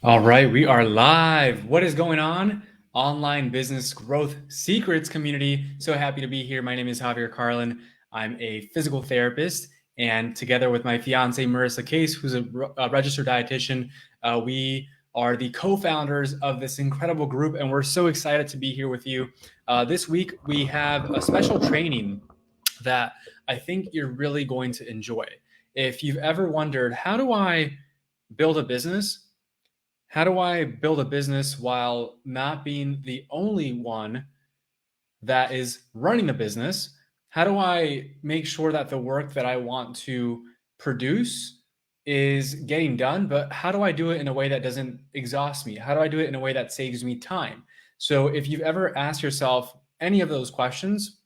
All right, we are live. What is going on? Online business growth secrets community. So happy to be here. My name is Javier Carlin. I'm a physical therapist, and together with my fiance Marissa Case, who's a registered dietitian, we are the co-founders of this incredible group, and we're so excited to be here with you. This week we have a special training that I think you're really going to enjoy. If you've ever wondered, how do I build a business? How do I build a business while not being the only one that is running the business? How do I make sure that the work that I want to produce is getting done, but how do I do it in a way that doesn't exhaust me? How do I do it in a way that saves me time? So if you've ever asked yourself any of those questions,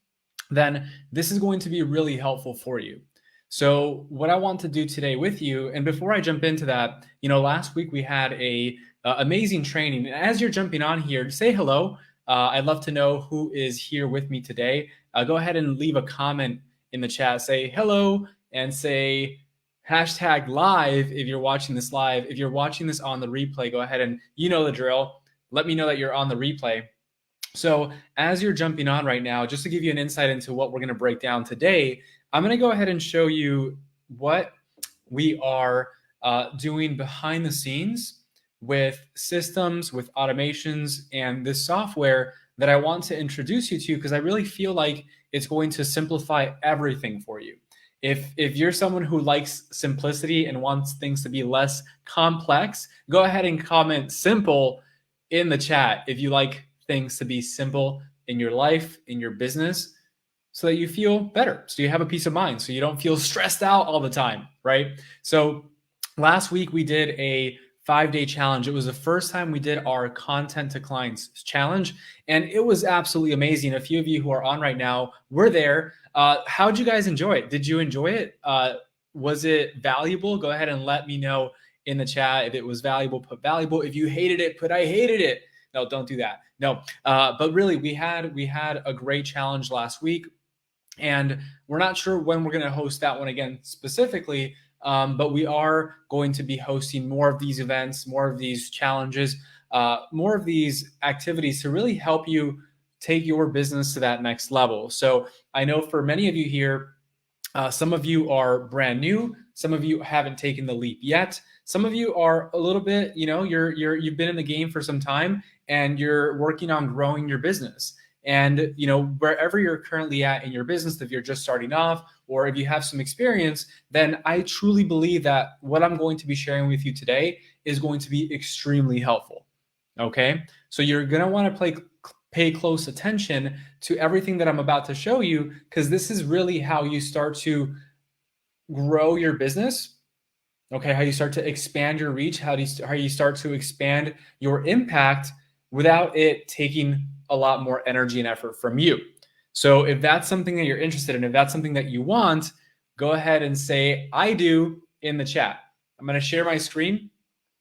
then this is going to be really helpful for you. So what I want to do today with you, and before I jump into that, last week we had a amazing training. And as you're jumping on here, say hello. I'd love to know who is here with me today. Go ahead and leave a comment in the chat. Say hello and say hashtag live if you're watching this live. If you're watching this on the replay, go ahead and you know the drill. Let me know that you're on the replay. So as you're jumping on right now, just to give you an insight into what we're going to break down today, I'm going to go ahead and show you what we are doing behind the scenes with systems, with automations, and this software that I want to introduce you to because I really feel like it's going to simplify everything for you. If you're someone who likes simplicity and wants things to be less complex, go ahead and comment simple in the chat if you like things to be simple in your life, in your business, so that you feel better, so you have a peace of mind, so you don't feel stressed out all the time, right? So last week we did a 5-day challenge. It was the first time we did our content to clients challenge, and it was absolutely amazing. A few of you who are on right now were there. How'd you guys enjoy it? Did you enjoy it? Was it valuable? Go ahead and let me know in the chat. If it was valuable, put valuable. If you hated it, put I hated it. No, don't do that. No, but really, we had a great challenge last week, and we're not sure when we're going to host that one again specifically, but we are going to be hosting more of these events, more of these challenges, more of these activities to really help you take your business to that next level. So I know for many of you here, some of you are brand new. Some of you haven't taken the leap yet. Some of you are a little bit, you've been in the game for some time and you're working on growing your business. And wherever you're currently at in your business, if you're just starting off or if you have some experience, then I truly believe that what I'm going to be sharing with you today is going to be extremely helpful. Okay, so you're going to want to pay close attention to everything that I'm about to show you, because this is really how you start to grow your business. Okay, how you start to expand your reach, how you start to expand your impact without it taking a lot more energy and effort from you. So if that's something that you're interested in, if that's something that you want, go ahead and say I do in the chat. I'm going to share my screen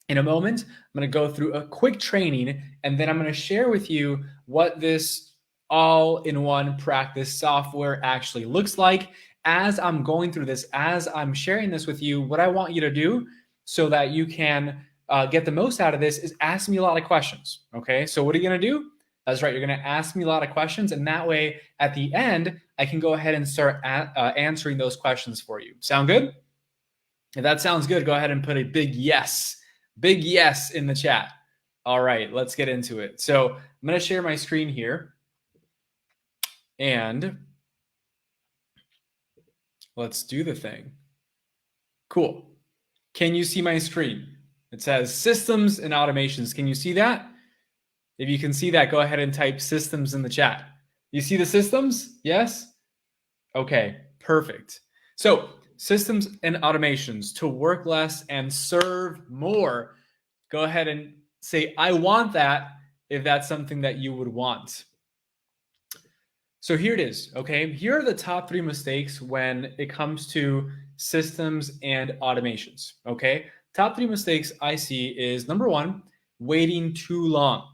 in a moment. I'm going to go through a quick training, and then I'm going to share with you what this all-in-one practice software actually looks like. As I'm going through this, as I'm sharing this with you, what I want you to do so that you can get the most out of this is ask me a lot of questions. Okay, so what are you going to do? That's right, you're going to ask me a lot of questions, and that way at the end, I can go ahead and start answering those questions for you. Sound good? If that sounds good, go ahead and put a big yes in the chat. All right, let's get into it. So I'm going to share my screen here, and let's do the thing. Cool. Can you see my screen? It says systems and automations. Can you see that? If you can see that, go ahead and type systems in the chat. You see the systems? Yes? Okay, perfect. So systems and automations to work less and serve more. Go ahead and say, I want that, if that's something that you would want. So here it is, okay? Here are the top 3 mistakes when it comes to systems and automations, okay? Top 3 mistakes I see is, number 1, waiting too long.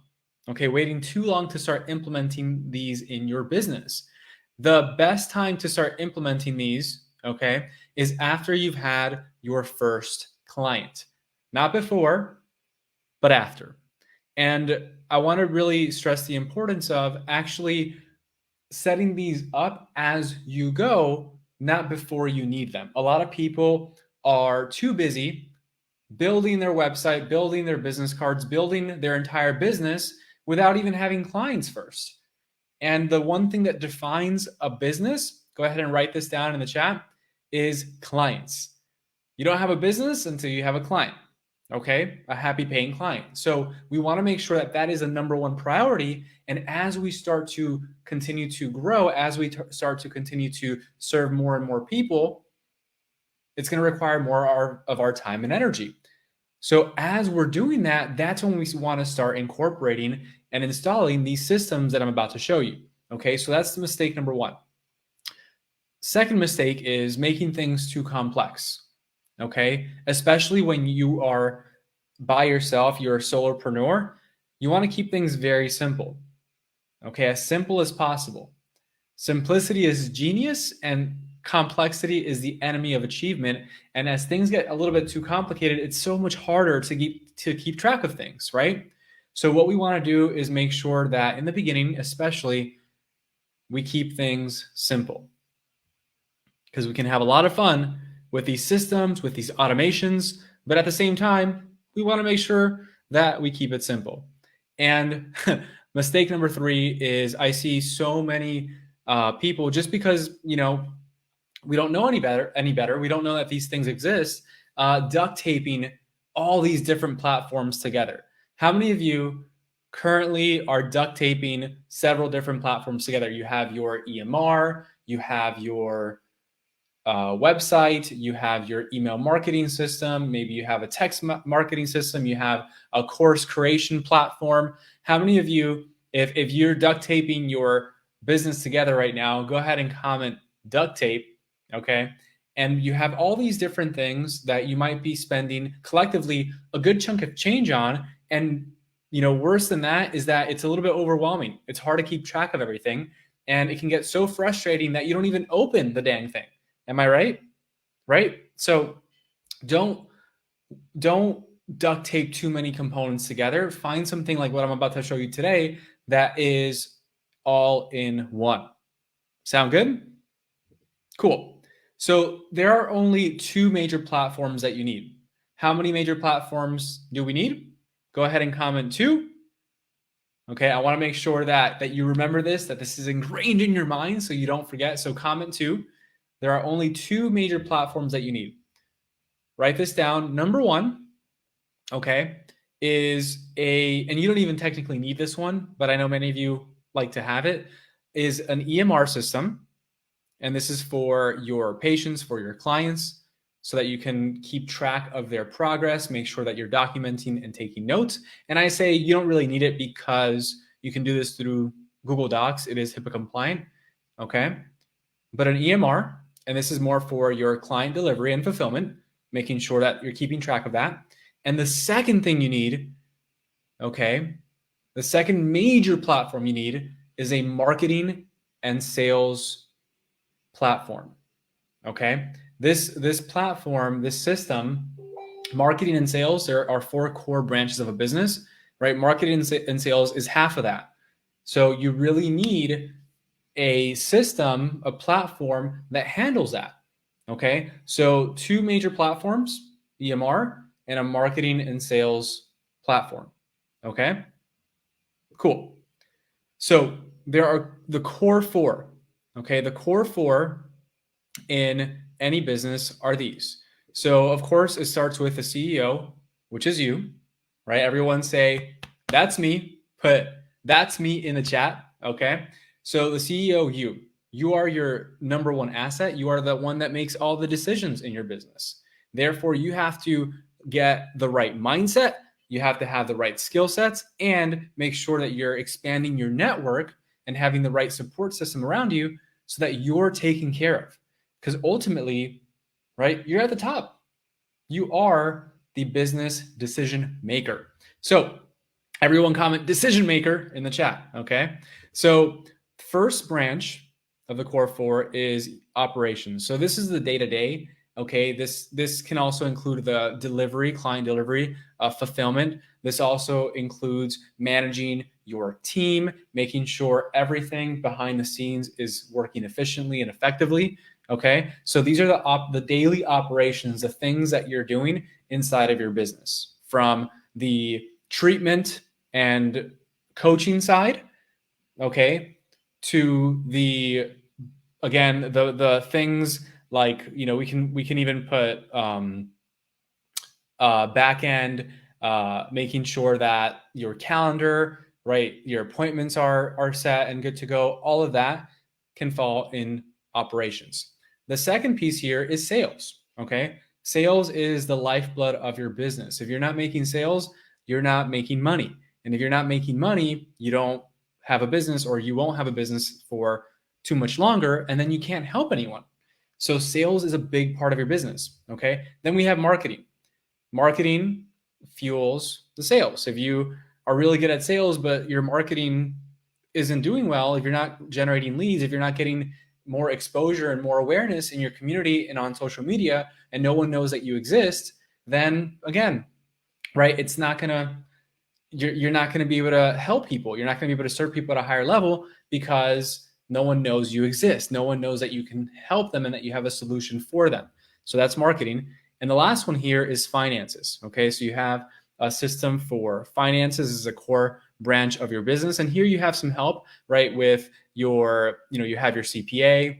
Okay, waiting too long to start implementing these in your business. The best time to start implementing these, okay, is after you've had your first client. Not before, but after. And I want to really stress the importance of actually setting these up as you go, not before you need them. A lot of people are too busy building their website, building their business cards, building their entire business without even having clients first. And the one thing that defines a business, go ahead and write this down in the chat, is clients. You don't have a business until you have a client, okay? A happy paying client. So we want to make sure that that is a number one priority. And as we start to continue to grow, as we start to continue to serve more and more people, it's going to require more of our time and energy. So as we're doing that, that's when we want to start incorporating and installing these systems that I'm about to show you. Okay, so that's the mistake number one. Second mistake is making things too complex. Okay, especially when you are by yourself, you're a solopreneur, you want to keep things very simple. Okay, as simple as possible. Simplicity is genius and complexity is the enemy of achievement. And as things get a little bit too complicated, it's so much harder to keep track of things, right? So what we want to do is make sure that in the beginning, especially, we keep things simple, because we can have a lot of fun with these systems, with these automations, but at the same time, we want to make sure that we keep it simple. And mistake number three is I see so many people, just because, you know, we don't know any better. We don't know that these things exist, duct taping all these different platforms together. How many of you currently are duct taping several different platforms together? You have your EMR, you have your website, you have your email marketing system, maybe you have a text marketing system, you have a course creation platform. How many of you, if you're duct taping your business together right now, go ahead and comment duct tape, okay? And you have all these different things that you might be spending collectively a good chunk of change on. And, you know, worse than that is that it's a little bit overwhelming. It's hard to keep track of everything. And it can get so frustrating that you don't even open the dang thing. Am I right? Right? So don't duct tape too many components together. Find something like what I'm about to show you today that is all in one. Sound good? Cool. So there are only two major platforms that you need. How many major platforms do we need? Go ahead and comment 2. Okay, I want to make sure that you remember this, that this is ingrained in your mind so you don't forget. So comment 2. There are only 2 major platforms that you need. Write this down. Number 1, okay, is and you don't even technically need this one, but I know many of you like to have it, is an EMR system. And this is for your patients, for your clients, so that you can keep track of their progress, make sure that you're documenting and taking notes. And I say you don't really need it because you can do this through Google Docs. It is HIPAA compliant, okay? But an EMR, and this is more for your client delivery and fulfillment, making sure that you're keeping track of that. And the second thing you need, okay, the second major platform you need is a marketing and sales platform, okay? This platform, this system, marketing and sales, there are 4 core branches of a business, right? Marketing and sales is half of that. So you really need a system, a platform that handles that, okay? So 2 major platforms, EMR and a marketing and sales platform, okay? Cool. So there are the core 4, okay? The core 4 in any business are these. So of course it starts with the CEO, which is you, right? Everyone say, that's me. Put that's me in the chat, okay? So the CEO, you are your number one asset. You are the one that makes all the decisions in your business. Therefore, you have to get the right mindset. You have to have the right skill sets and make sure that you're expanding your network and having the right support system around you so that you're taken care of. Because ultimately, right, you're at the top. You are the business decision maker. So everyone comment decision maker in the chat, okay? So first branch of the core 4 is operations. So this is the day-to-day Okay, this can also include the delivery, client delivery, fulfillment. This also includes managing your team, making sure everything behind the scenes is working efficiently and effectively. Okay, so these are the daily operations, the things that you're doing inside of your business, from the treatment and coaching side, okay, to the, again, the things like, we can even put back end, making sure that your calendar, right, your appointments are set and good to go. All of that can fall in operations. The second piece here is sales. Okay, sales is the lifeblood of your business. If you're not making sales, you're not making money, and if you're not making money, you don't have a business, or you won't have a business for too much longer, and then you can't help anyone. So sales is a big part of your business. Okay, then we have marketing. Marketing fuels the sales. If you are really good at sales, but your marketing isn't doing well, if you're not generating leads, if you're not getting more exposure and more awareness in your community and on social media, and no one knows that you exist, then again, right, it's not gonna, you're not going to be able to help people. You're not going to be able to serve people at a higher level because no one knows you exist. No one knows that you can help them and that you have a solution for them. So that's marketing. And the last one here is finances. Okay, so you have a system for finances as a core branch of your business, and here you have some help, right, with your, you have your CPA.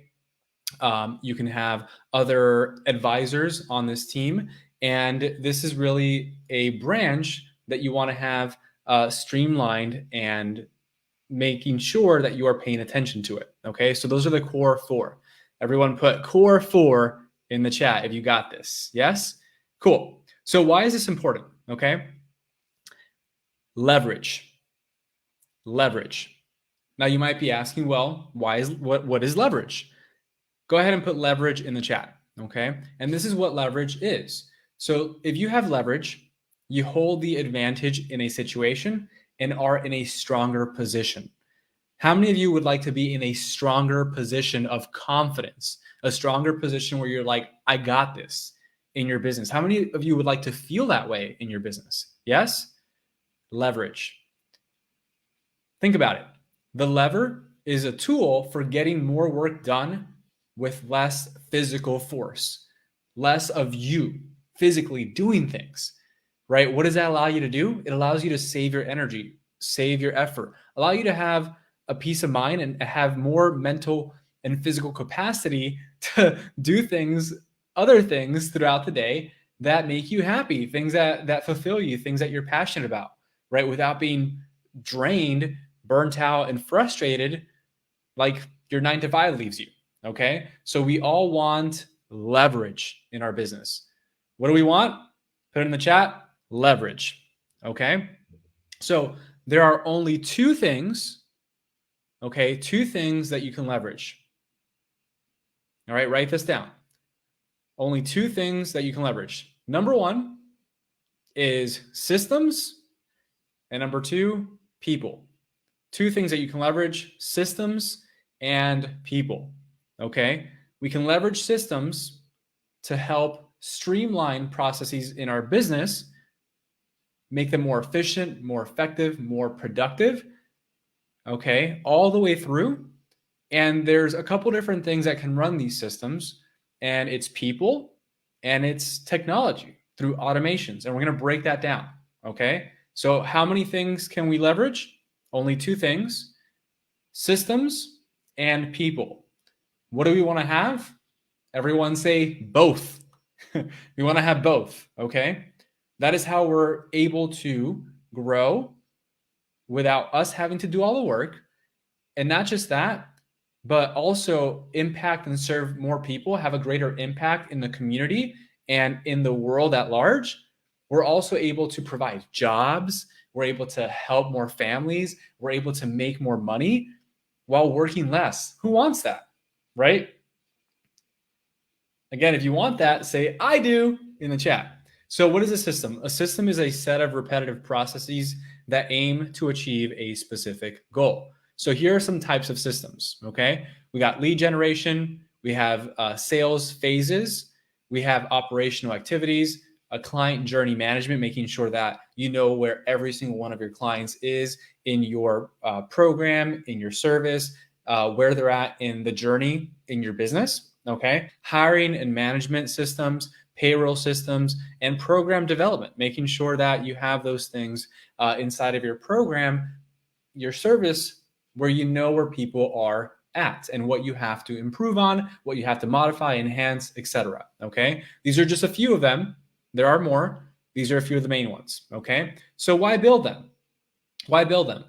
You can have other advisors on this team, and this is really a branch that you want to have streamlined and making sure that you are paying attention to it. Okay, so those are the core four. Everyone put core four in the chat if you got this. Yes? Cool. So why is this important? Okay. Leverage. Leverage. Now you might be asking, well, what is leverage? Go ahead and put leverage in the chat. Okay. And this is what leverage is. So if you have leverage, you hold the advantage in a situation and are in a stronger position. How many of you would like to be in a stronger position of confidence, a stronger position where you're like, I got this in your business? How many of you would like to feel that way in your business? Yes? Leverage. Think about it. The lever is a tool for getting more work done with less physical force, less of you physically doing things, right? What does that allow you to do? It allows you to save your energy, save your effort, allow you to have a peace of mind and have more mental and physical capacity to do things, other things throughout the day that make you happy, things that fulfill you, things that you're passionate about, right? Without being drained, burnt out, and frustrated like your 9 to 5 leaves you. Okay. So we all want leverage in our business. What do we want? Put it in the chat. Leverage. Okay. So there are only two things. Okay. Two things that you can leverage. All right. Write this down. Only two things that you can leverage. Number one is systems, and number two, people. Two things that you can leverage: systems and people. Okay. We can leverage systems to help streamline processes in our business, make them more efficient, more effective, more productive. Okay. All the way through. And there's a couple different things that can run these systems, and it's people and it's technology through automations. And we're going to break that down. Okay. So how many things can we leverage? Only two things: systems and people. What do we want to have? Everyone say both. We want to have both. Okay. That is how we're able to grow without us having to do all the work. And not just that, but also impact and serve more people, have a greater impact in the community and in the world at large. We're also able to provide jobs. We're able to help more families. We're able to make more money while working less. Who wants that, right? Again, if you want that, say I do in the chat. So what is a system? A system is a set of repetitive processes that aim to achieve a specific goal. So here are some types of systems, okay? We got lead generation. We have sales phases. We have operational activities, a client journey management, making sure that you know where every single one of your clients is in your program, in your service, where they're at in the journey in your business. Okay. Hiring and management systems, payroll systems, and program development, making sure that you have those things inside of your program, your service, where you know where people are at and what you have to improve on, what you have to modify, enhance, etc. Okay. These are just a few of them. There are more. These are a few of the main ones. Okay. So why build them? Why build them?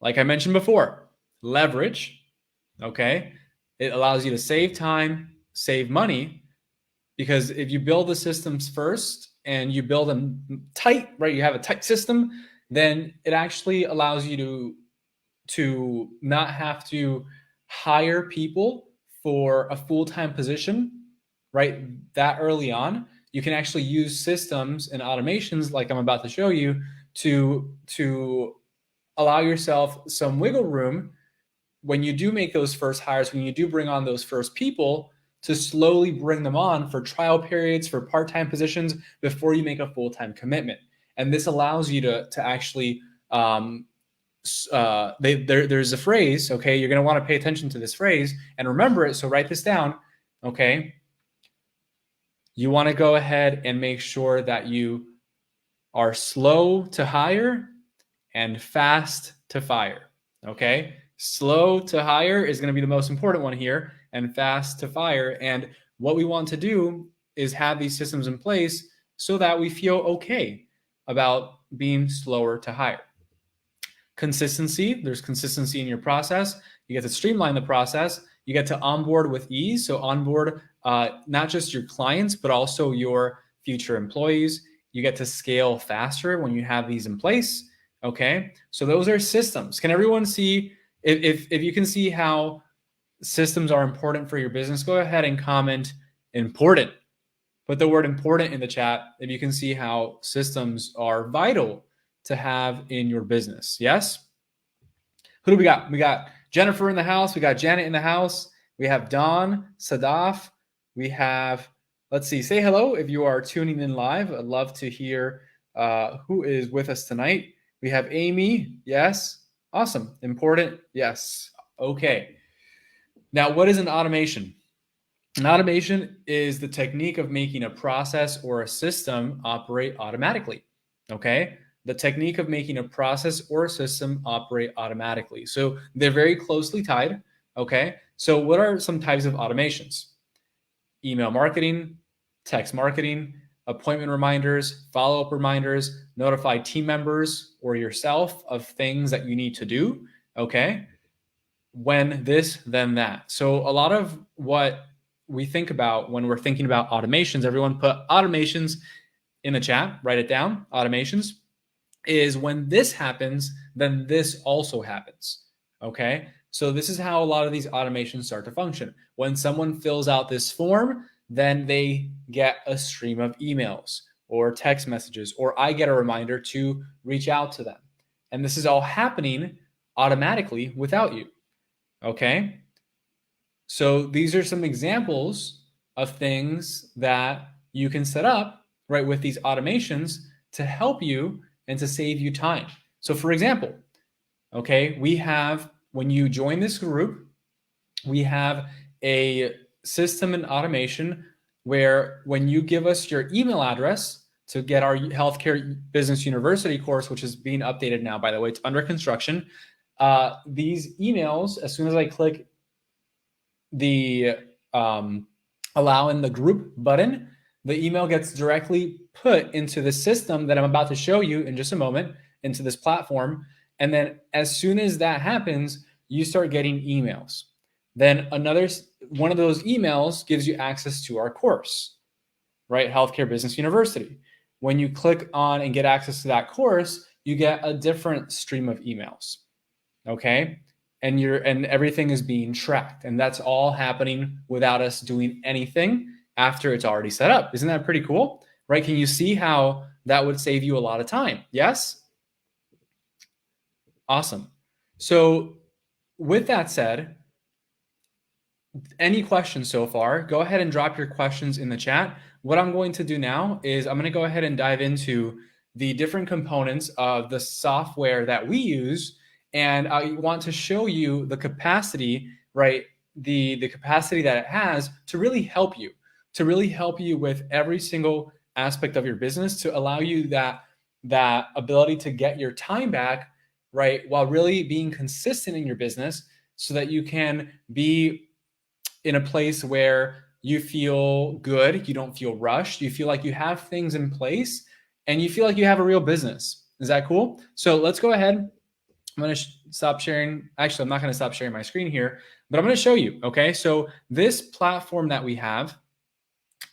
Like I mentioned before, leverage. Okay. It allows you to save time, save money, because if you build the systems first and you build them tight, right? You have a tight system, then it actually allows you to not have to hire people for a full-time position, right? That early on, you can actually use systems and automations like I'm about to show you to allow yourself some wiggle room when you do make those first hires, when you do bring on those first people, to slowly bring them on for trial periods, for part-time positions before you make a full-time commitment. And this allows you to actually there's a phrase, okay? You're going to want to pay attention to this phrase and remember it. So write this down, okay? You want to go ahead and make sure that you are slow to hire and fast to fire, okay? Slow to hire is going to be the most important one here, and fast to fire. And what we want to do is have these systems in place so that we feel okay about being slower to hire. Consistency, there's consistency in your process. You get to streamline the process. You get to onboard with ease. So onboard not just your clients, but also your future employees. You get to scale faster when you have these in place. Okay, so those are systems. Can everyone see, if you can see how systems are important for your business, go ahead and comment important. Put the word important in the chat if you can see how systems are vital to have in your business. Yes? Who do we got? We got Jennifer in the house. We got Janet in the house. We have Dawn, Sadaf. We have, let's see, say hello if you are tuning in live. I'd love to hear who is with us tonight. We have Amy. Yes. Awesome. Important. Yes. Okay. Now, what is an automation? An automation is the technique of making a process or a system operate automatically. Okay. The technique of making a process or a system operate automatically. So they're very closely tied. Okay. So what are some types of automations? Email marketing, text marketing, appointment reminders, follow-up reminders, notify team members or yourself of things that you need to do. Okay. When this, then that. So a lot of what we think about when we're thinking about automations, everyone put automations in the chat, write it down. Automations is when this happens, then this also happens. Okay. So this is how a lot of these automations start to function. When someone fills out this form, then they get a stream of emails or text messages, or I get a reminder to reach out to them. And this is all happening automatically without you. Okay. So these are some examples of things that you can set up, right, with these automations to help you and to save you time. So for example, okay, we have, when you join this group, we have a system and automation where when you give us your email address to get our Healthcare Business University course, which is being updated now, by the way, it's under construction. These emails, as soon as I click the allow in the group button, the email gets directly put into the system that I'm about to show you in just a moment, into this platform. And then as soon as that happens, you start getting emails. Then another one of those emails gives you access to our course, right? Healthcare Business University. When you click on and get access to that course, you get a different stream of emails. Okay. And everything is being tracked. And that's all happening without us doing anything after it's already set up. Isn't that pretty cool? Right? Can you see how that would save you a lot of time? Yes? Awesome. So with that said, Any questions so far, go ahead and drop your questions in the chat. What I'm going to do now is I'm going to go ahead and dive into the different components of the software that we use. And I want to show you the capacity, right? The capacity that it has to really help you, with every single aspect of your business, to allow you that ability to get your time back, right? While really being consistent in your business, so that you can be in a place where you feel good, you don't feel rushed, you feel like you have things in place, and you feel like you have a real business. Is that cool? So let's go ahead. I'm going to stop sharing. Actually, I'm not going to stop sharing my screen here, but I'm going to show you. Okay. So this platform that we have,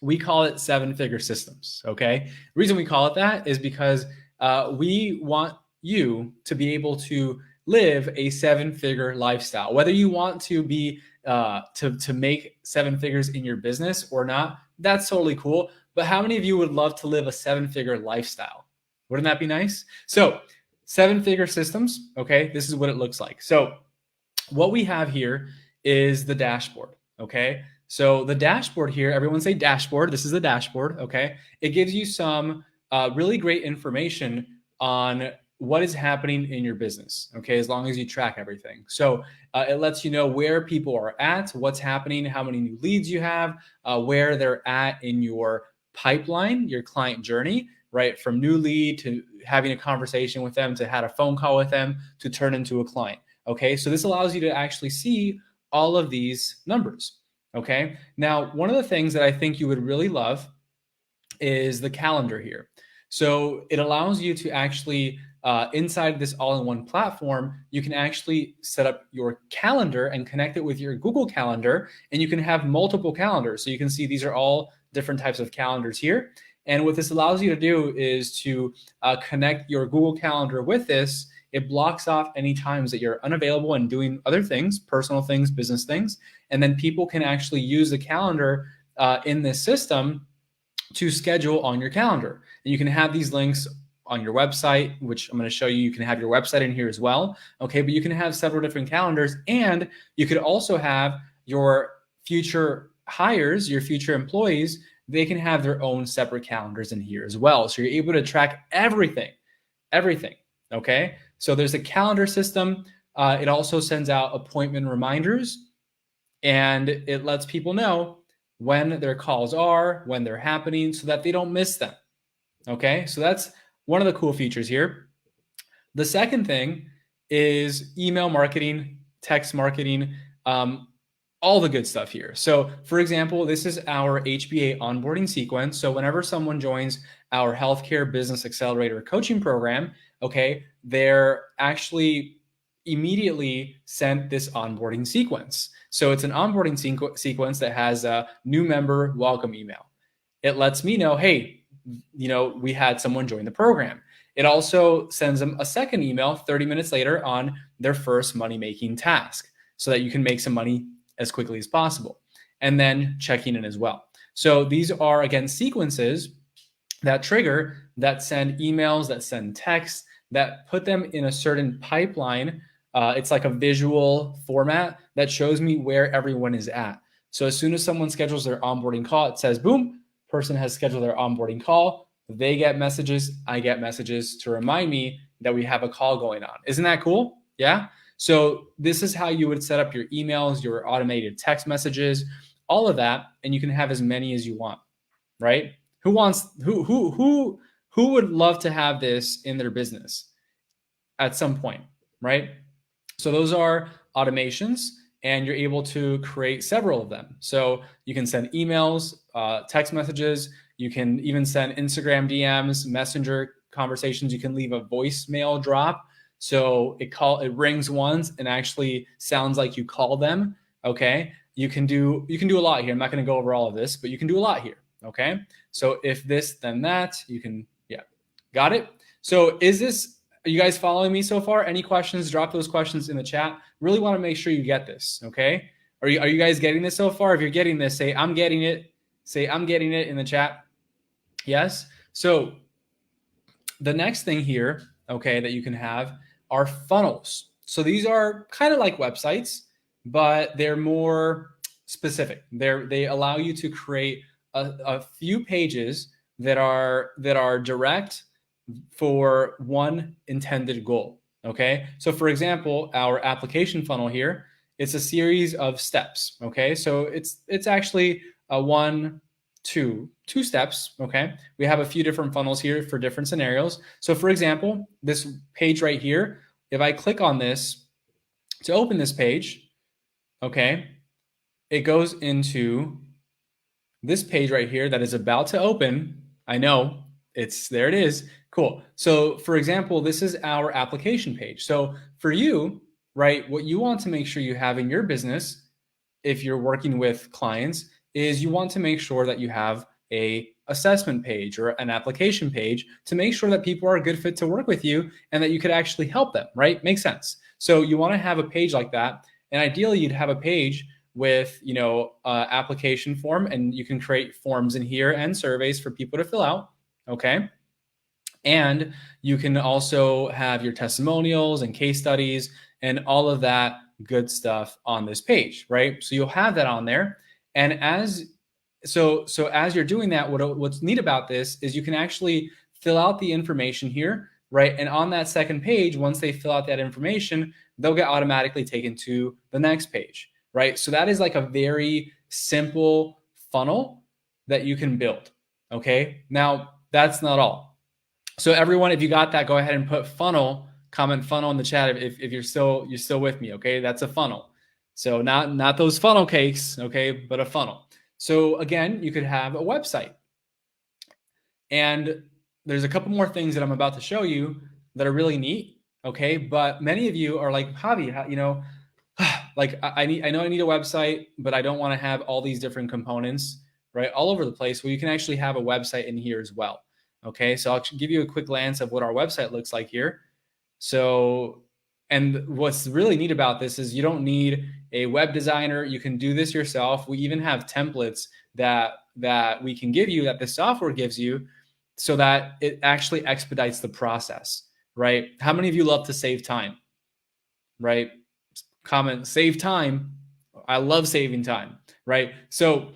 we call it SevenFigure Systems. Okay. The reason we call it that is because we want you to be able to live a seven-figure lifestyle. Whether you want to be to make seven figures in your business or not, that's totally cool. But how many of you would love to live a seven-figure lifestyle? Wouldn't that be nice? So SevenFigure Systems, okay, this is what it looks like. So what we have here is the dashboard, okay? So the dashboard here, everyone say dashboard. This is the dashboard, okay? It gives you some really great information on what is happening in your business, okay, as long as you track everything. So it lets you know where people are at, what's happening, how many new leads you have, where they're at in your pipeline, your client journey, right? From new lead to having a conversation with them, to had a phone call with them, to turn into a client. Okay, so this allows you to actually see all of these numbers. Okay, now one of the things that I think you would really love is the calendar here. So it allows you to actually, inside this all-in-one platform, you can actually set up your calendar and connect it with your Google Calendar, and you can have multiple calendars. So you can see these are all different types of calendars here. And what this allows you to do is to connect your Google Calendar with this. It blocks off any times that you're unavailable and doing other things, personal things, business things. And then people can actually use the calendar in this system to schedule on your calendar. And you can have these links on your website, which I'm going to show you. You can have your website in here as well. Okay, but you can have several different calendars, and you could also have your future hires, your future employees, they can have their own separate calendars in here as well. So you're able to track everything. Okay, so there's a calendar system. It also sends out appointment reminders, and it lets people know when their calls are, when they're happening, so that they don't miss them. Okay, so that's one of the cool features here. The second thing is email marketing, text marketing, all the good stuff here. So for example, this is our HBA onboarding sequence. So whenever someone joins our Healthcare Business Accelerator coaching program, okay, they're actually immediately sent this onboarding sequence. So it's an onboarding sequence that has a new member welcome email. It lets me know, hey, we had someone join the program. It also sends them a second email 30 minutes later on their first money-making task, so that you can make some money as quickly as possible, and then checking in as well. So these are, again, sequences that trigger, that send emails, that send texts, that put them in a certain pipeline. It's like a visual format that shows me where everyone is at. So as soon as someone schedules their onboarding call, it says, boom, person has scheduled their onboarding call. They get messages, I get messages to remind me that we have a call going on. Isn't that cool? Yeah. So this is how you would set up your emails, your automated text messages, all of that, and you can have as many as you want, right? Who would love to have this in their business at some point, right? So those are automations, and you're able to create several of them. So you can send emails, text messages. You can even send Instagram DMs, messenger conversations. You can leave a voicemail drop. So it rings once and actually sounds like you call them. Okay. You can do a lot here. I'm not going to go over all of this, but you can do a lot here. Okay. So if this, then that, you can, yeah. Got it? So are you guys following me so far? Any questions? Drop those questions in the chat. Really want to make sure you get this, okay? Are you guys getting this so far? If you're getting this, say, I'm getting it. Say, I'm getting it in the chat. Yes? So the next thing here, okay, that you can have are funnels. So these are kind of like websites, but they're more specific. They allow you to create a few pages that are direct for one intended goal. Okay, so for example, our application funnel here, it's a series of steps. Okay, so it's actually a two steps. Okay, we have a few different funnels here for different scenarios. So for example, this page right here, if I click on this to open this page, okay, it goes into this page right here that is about to open. I know there it is. Cool. So for example, this is our application page. So for you, right, what you want to make sure you have in your business, if you're working with clients, is you want to make sure that you have a assessment page or an application page to make sure that people are a good fit to work with you and that you could actually help them, right? Makes sense. So you want to have a page like that. And ideally you'd have a page with, application form, and you can create forms in here and surveys for people to fill out. Okay. And you can also have your testimonials and case studies and all of that good stuff on this page, right? So you'll have that on there. And as you're doing that, what's neat about this is you can actually fill out the information here, right? And on that second page, once they fill out that information, they'll get automatically taken to the next page, right? So that is like a very simple funnel that you can build. Okay. Now that's not all. So everyone, if you got that, go ahead and put funnel, comment funnel in the chat if you're still with me. Okay. That's a funnel. So not those funnel cakes. Okay. But a funnel. So again, you could have a website, and there's a couple more things that I'm about to show you that are really neat. Okay. But many of you are like, Javi, like I know I need a website, but I don't want to have all these different components, right, all over the place. Well, you can actually have a website in here as well. Okay, so I'll give you a quick glance of what our website looks like here. So, and what's really neat about this is you don't need a web designer. You can do this yourself. We even have templates that we can give you, that the software gives you, so that it actually expedites the process, right? How many of you love to save time, right? Comment, save time. I love saving time, right? So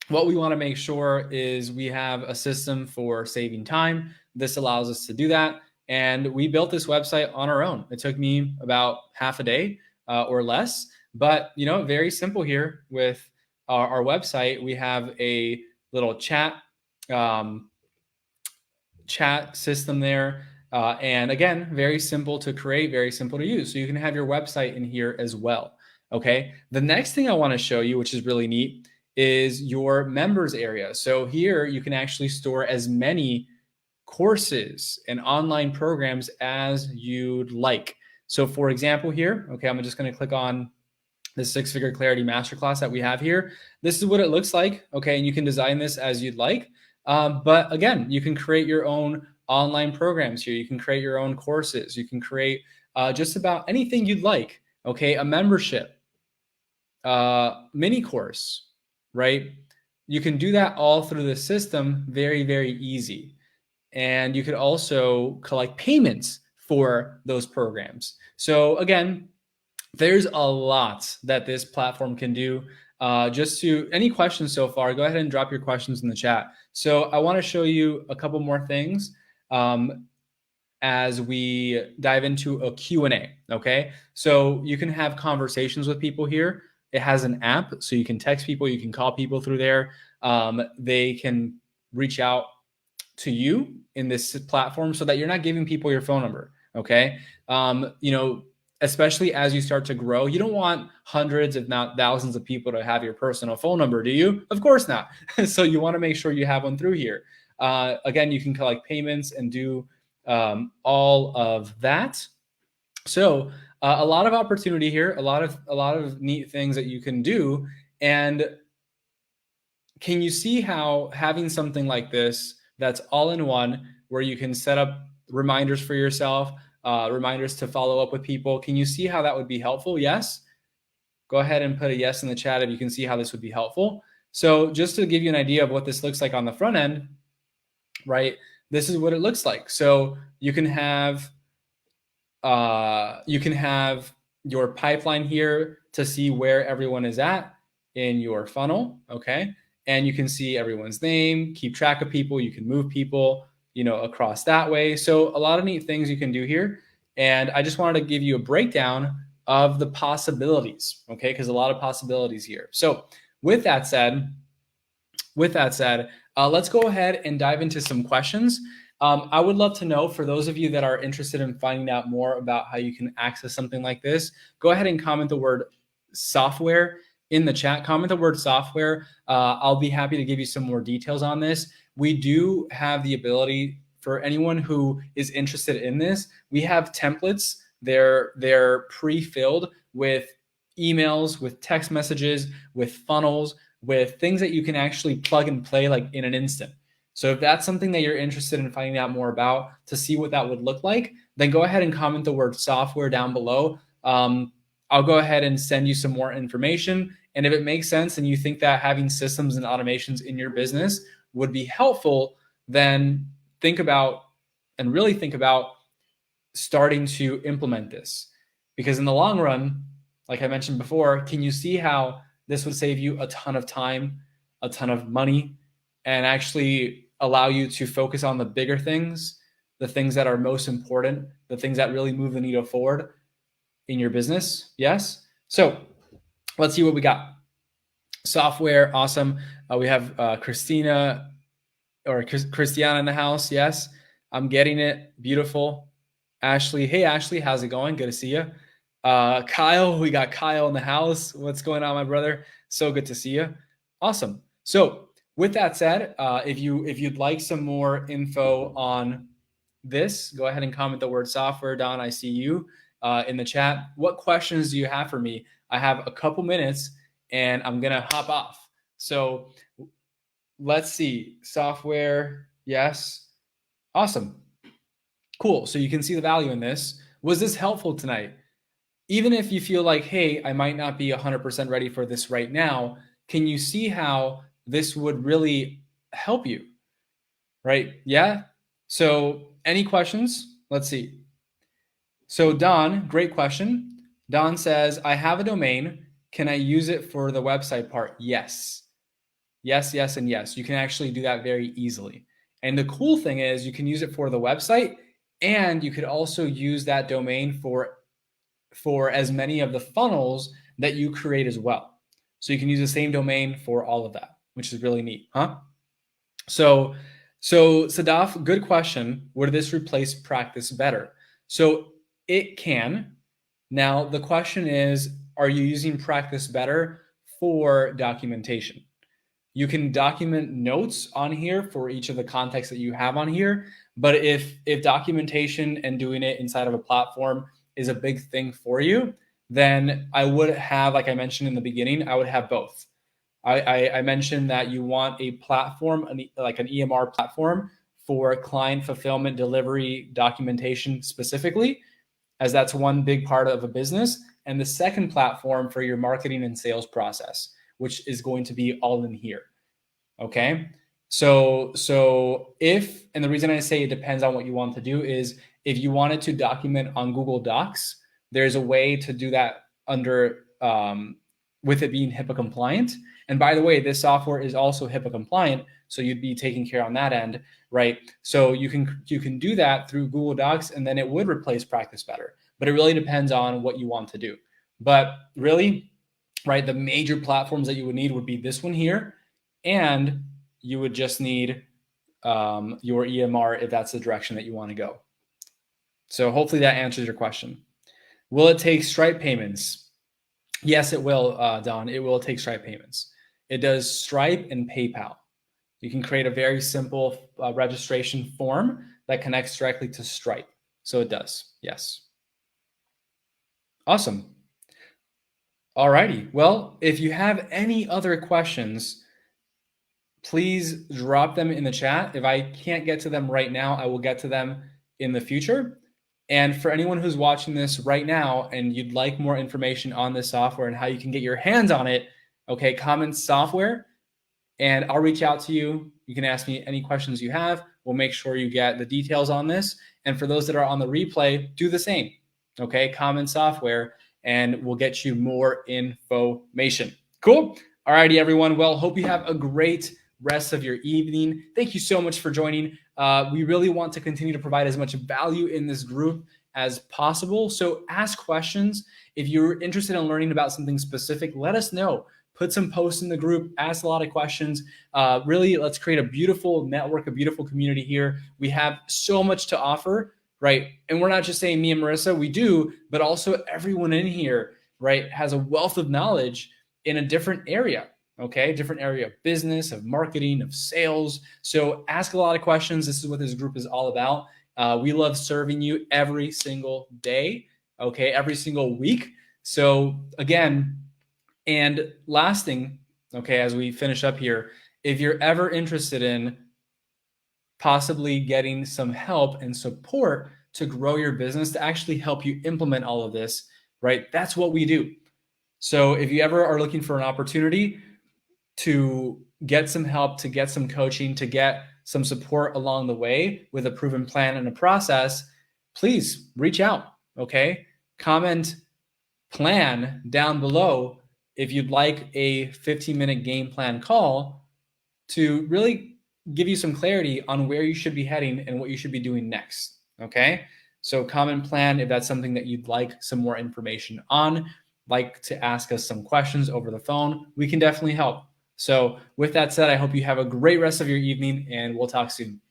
what we want to make sure is we have a system for saving time. This allows us to do that. And we built this website on our own. It took me about half a day or less, but very simple here with our website. We have a little chat system there. And again, very simple to create, very simple to use. So you can have your website in here as well. Okay. The next thing I want to show you, which is really neat, is your members area. So here you can actually store as many courses and online programs as you'd like. So for example here, okay, I'm just going to click on the 6-Figure Clarity Masterclass that we have here. This is what it looks like. Okay. And you can design this as you'd like. But again, you can create your own online programs here. You can create your own courses. You can create just about anything you'd like. Okay. A membership, mini course, right? You can do that all through the system. Very, very easy. And you could also collect payments for those programs. So again, there's a lot that this platform can do. Any questions so far, go ahead and drop your questions in the chat. So I want to show you a couple more things as we dive into a Q&A, okay? So you can have conversations with people here. It has an app, so you can text people, you can call people through there. They can reach out to you in this platform so that you're not giving people your phone number, okay? Especially as you start to grow, you don't want hundreds, if not thousands of people to have your personal phone number, do you? Of course not. So you want to make sure you have one through here. Again, you can collect payments and do all of that. So a lot of opportunity here, a lot of neat things that you can do. And can you see how having something like this that's all in one, where you can set up reminders for yourself, reminders to follow up with people. Can you see how that would be helpful? Yes. Go ahead and put a yes in the chat if you can see how this would be helpful. So just to give you an idea of what this looks like on the front end, right? This is what it looks like. So you can have your pipeline here to see where everyone is at in your funnel, okay? And you can see everyone's name, keep track of people, you can move people, across that way. So a lot of neat things you can do here. And I just wanted to give you a breakdown of the possibilities, okay? Because a lot of possibilities here. So with that said, let's go ahead and dive into some questions. I would love to know, for those of you that are interested in finding out more about how you can access something like this, go ahead and comment the word software in the chat. Comment the word software. I'll be happy to give you some more details on this. We do have the ability for anyone who is interested in this. We have templates. They're pre-filled with emails, with text messages, with funnels, with things that you can actually plug and play like in an instant. So if that's something that you're interested in finding out more about to see what that would look like, then go ahead and comment the word software down below. I'll go ahead and send you some more information. And if it makes sense and you think that having systems and automations in your business would be helpful, then really think about starting to implement this. Because in the long run, like I mentioned before, can you see how this would save you a ton of time, a ton of money, and actually allow you to focus on the bigger things, the things that are most important, the things that really move the needle forward in your business? Yes? So let's see what we got. Software, awesome. We have Christina in the house. Yes, I'm getting it. Beautiful. Ashley, hey Ashley, how's it going? Good to see you. Kyle, we got Kyle in the house. What's going on, my brother? So good to see you. Awesome. So with that said, if you'd like some more info on this, go ahead and comment the word software. Don, I see you in the chat. What questions do you have for me? I have a couple minutes and I'm gonna hop off. So let's see. Software, yes. Awesome. Cool. So you can see the value in this. Was this helpful tonight? Even if you feel like, hey, I might not be 100% ready for this right now, can you see how this would really help you? Right? Yeah? So any questions? Let's see. So Don, great question. Don says, I have a domain. Can I use it for the website part? Yes. Yes, yes, and yes. You can actually do that very easily. And the cool thing is you can use it for the website, and you could also use that domain for as many of the funnels that you create as well. So you can use the same domain for all of that, which is really neat, huh? So Sadaf, good question. Would this replace practice better? So it can. Now the question is, are you using practice better for documentation? You can document notes on here for each of the contexts that you have on here. But if documentation and doing it inside of a platform is a big thing for you, then I would have, like I mentioned in the beginning, I would have both. I mentioned that you want a platform, like an EMR platform for client fulfillment, delivery, documentation specifically, as that's one big part of a business. And the second platform for your marketing and sales process, which is going to be all in here. Okay. So if, and the reason I say it depends on what you want to do is if you wanted to document on Google Docs, there's a way to do that under, with it being HIPAA compliant. And by the way, this software is also HIPAA compliant. So you'd be taking care on that end, right? So you can do that through Google Docs, and then it would replace practice better, but it really depends on what you want to do. But really, right, the major platforms that you would need would be this one here, and you would just need your EMR if that's the direction that you want to go. So hopefully that answers your question. Will it take Stripe payments? Yes, it will, Don. It will take Stripe payments. It does Stripe and PayPal. You can create a very simple registration form that connects directly to Stripe. So it does, yes. Awesome. All righty. Well, if you have any other questions, please drop them in the chat. If I can't get to them right now, I will get to them in the future. And for anyone who's watching this right now and you'd like more information on this software and how you can get your hands on it, okay, comment software and I'll reach out to you. You can ask me any questions you have. We'll make sure you get the details on this. And for those that are on the replay, do the same, okay? Comment software and we'll get you more information. Cool. Alrighty, everyone. Well, hope you have a great rest of your evening. Thank you so much for joining. We really want to continue to provide as much value in this group as possible. So ask questions. If you're interested in learning about something specific, let us know. Put some posts in the group, ask a lot of questions. Really, let's create a beautiful network, a beautiful community here. We have so much to offer, right? And we're not just saying me and Marissa, we do, but also everyone in here, right, has a wealth of knowledge in a different area. Okay, different area of business, of marketing, of sales. So ask a lot of questions. This is what this group is all about. We love serving you every single day, okay, every single week. So again, and last thing, okay, as we finish up here, if you're ever interested in possibly getting some help and support to grow your business, to actually help you implement all of this, right? That's what we do. So if you ever are looking for an opportunity to get some help, to get some coaching, to get some support along the way with a proven plan and a process, please reach out, okay? Comment plan down below if you'd like a 15-minute game plan call to really give you some clarity on where you should be heading and what you should be doing next, okay? So comment plan if that's something that you'd like some more information on, like to ask us some questions over the phone, we can definitely help. So with that said, I hope you have a great rest of your evening and we'll talk soon.